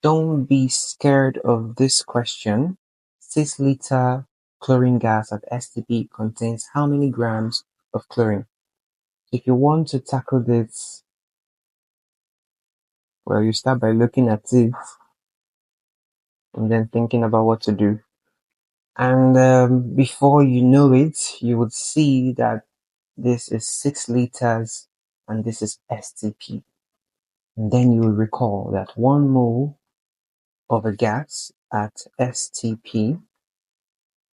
don't be scared of this question. 6-liter chlorine gas at STP contains how many grams of chlorine? If you want to tackle this, well, you start by looking at it and then thinking about what to do. And before you know it, you would see that this is 6 liters and this is STP. And then you will recall that 1 mole of a gas at STP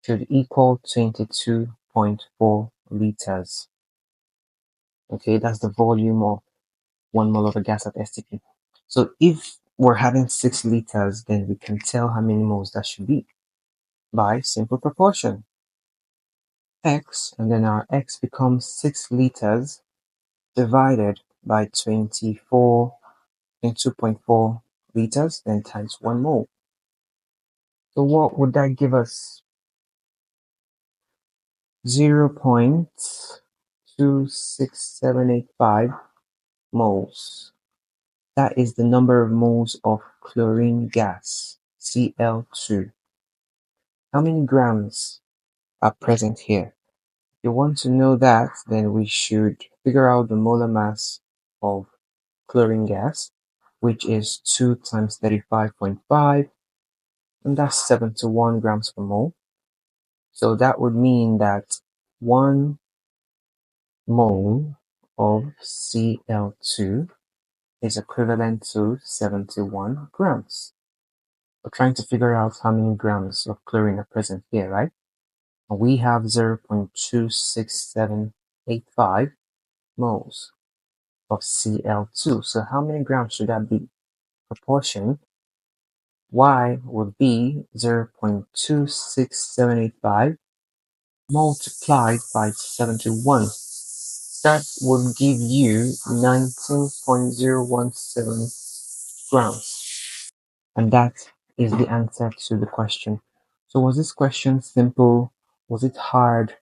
should equal 22.4 liters. Okay, that's the volume of 1 mole of a gas at STP. So if we're having 6 liters, then we can tell how many moles that should be by simple proportion. X, and then our X becomes 6 liters divided by 2.4 liters, then times 1 mole. So what would that give us? 0.26785 moles. That is the number of moles of chlorine gas, Cl2. How many grams are present here? If you want to know that, then we should figure out the molar mass of chlorine gas, which is 2 times 35.5, and that's 71 grams per mole. So that would mean that 1 mole of Cl2 is equivalent to 71 grams. We're trying to figure out how many grams of chlorine are present here, right? And we have 0.26785 moles of Cl2. So how many grams should that be? Proportion Y would be 0.26785 multiplied by 71. That would give you 19.017 grams. And that is the answer to the question. So was this question simple? Was it hard?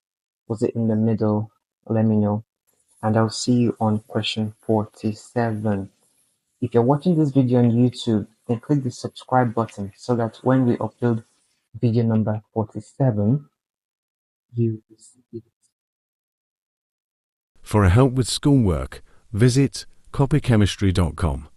Was it in the middle? Let me know. And I'll see you on question 47. If you're watching this video on YouTube, then click the subscribe button so that when we upload video number 47, you will see it. For help with schoolwork, visit copychemistry.com.